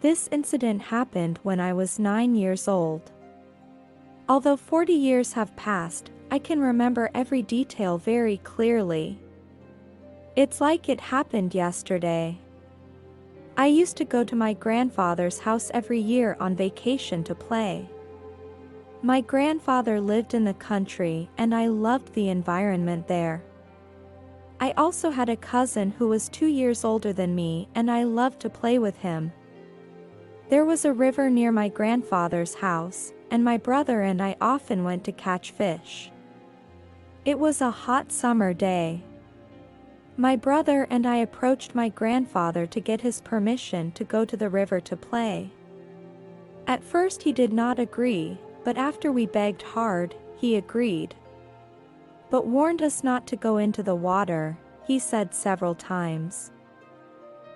This incident happened when I was 9 years old. Although 40 years have passed, I can remember every detail very clearly. It's like it happened yesterday. I used to go to my grandfather's house every year on vacation to play. My grandfather lived in the country and I loved the environment there. I also had a cousin who was 2 years older than me and I loved to play with him. There was a river near my grandfather's house, and my brother and I often went to catch fish. It was a hot summer day. My brother and I approached my grandfather to get his permission to go to the river to play. At first he did not agree, but after we begged hard, he agreed. But warned us not to go into the water, he said several times.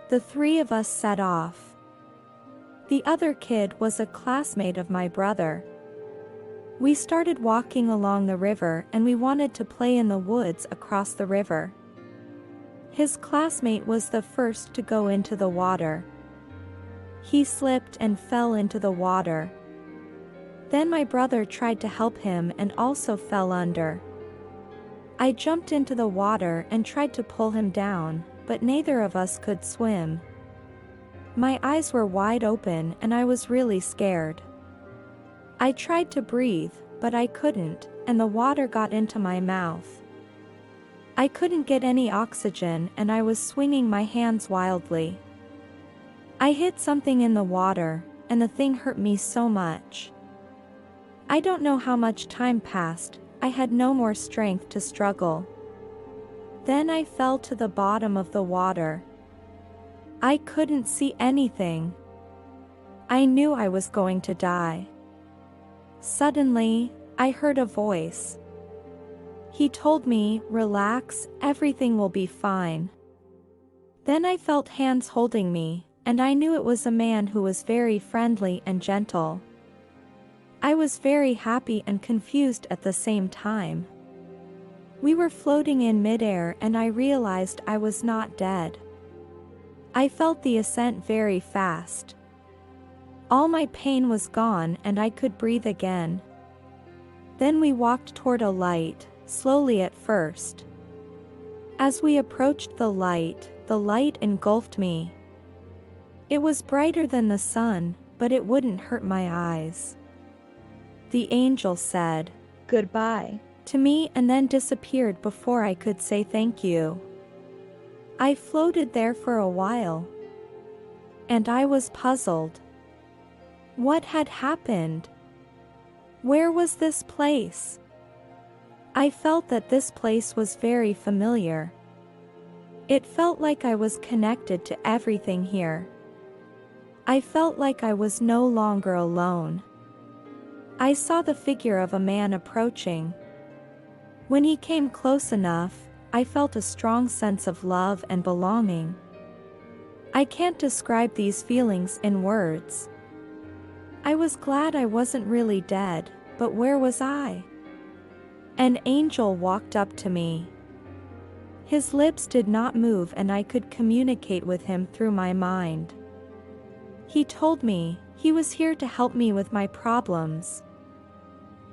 The three of us set off. The other kid was a classmate of my brother. We started walking along the river and we wanted to play in the woods across the river. His classmate was the first to go into the water. He slipped and fell into the water. Then my brother tried to help him and also fell under. I jumped into the water and tried to pull him down, but neither of us could swim. My eyes were wide open and I was really scared. I tried to breathe, but I couldn't, and the water got into my mouth. I couldn't get any oxygen and I was swinging my hands wildly. I hit something in the water, and the thing hurt me so much. I don't know how much time passed, I had no more strength to struggle. Then I fell to the bottom of the water. I couldn't see anything. I knew I was going to die. Suddenly, I heard a voice. He told me, "Relax, everything will be fine." Then I felt hands holding me, and I knew it was a man who was very friendly and gentle. I was very happy and confused at the same time. We were floating in midair and I realized I was not dead. I felt the ascent very fast. All my pain was gone and I could breathe again. Then we walked toward a light, slowly at first. As we approached the light engulfed me. It was brighter than the sun, but it wouldn't hurt my eyes. The angel said, "Goodbye," to me and then disappeared before I could say thank you. I floated there for a while. And I was puzzled. What had happened? Where was this place? I felt that this place was very familiar. It felt like I was connected to everything here. I felt like I was no longer alone. I saw the figure of a man approaching. When he came close enough, I felt a strong sense of love and belonging. I can't describe these feelings in words. I was glad I wasn't really dead, but where was I? An angel walked up to me. His lips did not move and I could communicate with him through my mind. He told me he was here to help me with my problems.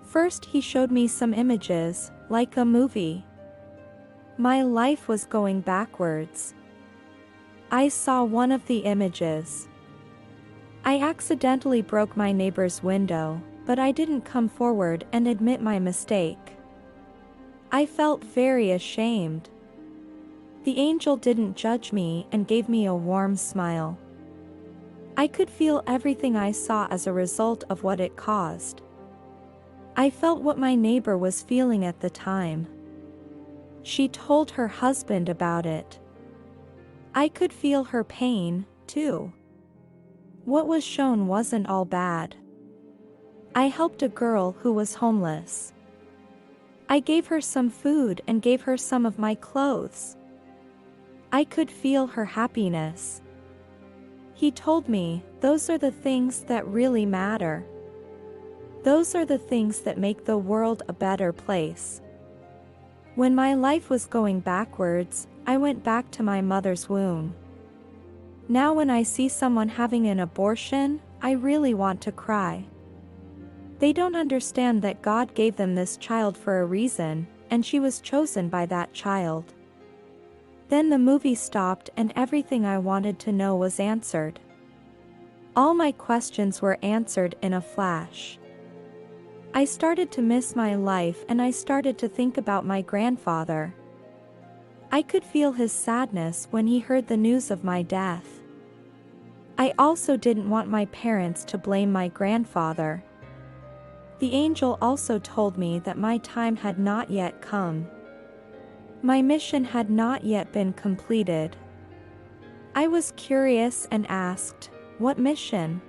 First he showed me some images, like a movie. My life was going backwards. I saw one of the images. I accidentally broke my neighbor's window, but I didn't come forward and admit my mistake. I felt very ashamed. The angel didn't judge me and gave me a warm smile. I could feel everything I saw as a result of what it caused. I felt what my neighbor was feeling at the time. She told her husband about it. I could feel her pain, too. What was shown wasn't all bad. I helped a girl who was homeless. I gave her some food and gave her some of my clothes. I could feel her happiness. He told me, those are the things that really matter. Those are the things that make the world a better place. When my life was going backwards, I went back to my mother's womb. Now when I see someone having an abortion, I really want to cry. They don't understand that God gave them this child for a reason, and she was chosen by that child. Then the movie stopped and everything I wanted to know was answered. All my questions were answered in a flash. I started to miss my life and I started to think about my grandfather. I could feel his sadness when he heard the news of my death. I also didn't want my parents to blame my grandfather. The angel also told me that my time had not yet come. My mission had not yet been completed. I was curious and asked, "What mission?"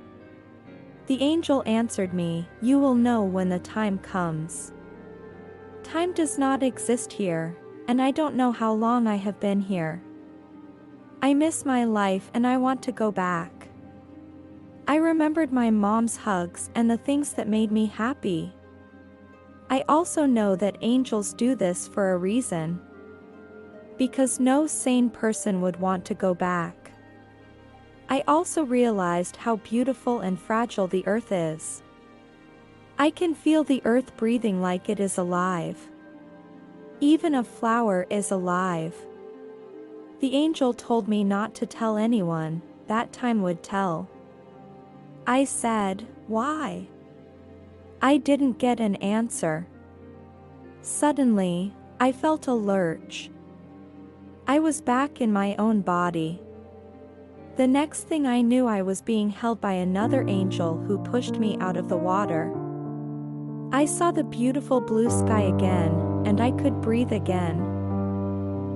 The angel answered me, "You will know when the time comes. Time does not exist here, and I don't know how long I have been here. I miss my life and I want to go back." I remembered my mom's hugs and the things that made me happy. I also know that angels do this for a reason. Because no sane person would want to go back. I also realized how beautiful and fragile the earth is. I can feel the earth breathing like it is alive. Even a flower is alive. The angel told me not to tell anyone, that time would tell. I said, "Why?" I didn't get an answer. Suddenly, I felt a lurch. I was back in my own body. The next thing I knew, I was being held by another angel who pushed me out of the water. I saw the beautiful blue sky again, and I could breathe again.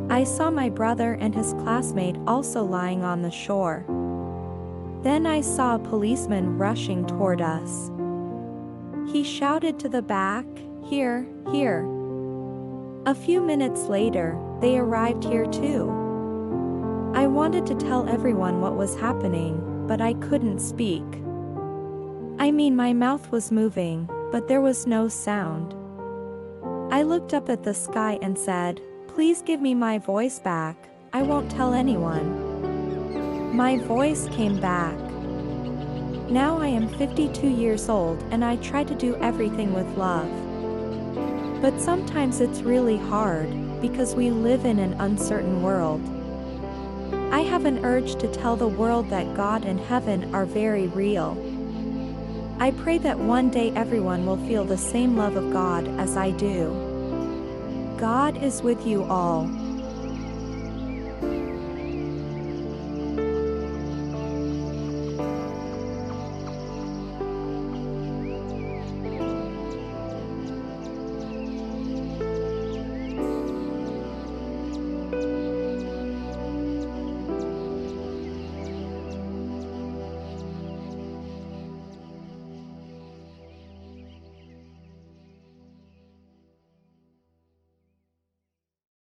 I saw my brother and his classmate also lying on the shore. Then I saw a policeman rushing toward us. He shouted to the back, "Here, here." A few minutes later, they arrived here too. I wanted to tell everyone what was happening, but I couldn't speak. I mean, my mouth was moving, but there was no sound. I looked up at the sky and said, "Please give me my voice back, I won't tell anyone." My voice came back. Now I am 52 years old and I try to do everything with love. But sometimes it's really hard, because we live in an uncertain world. I have an urge to tell the world that God and heaven are very real. I pray that one day everyone will feel the same love of God as I do. God is with you all.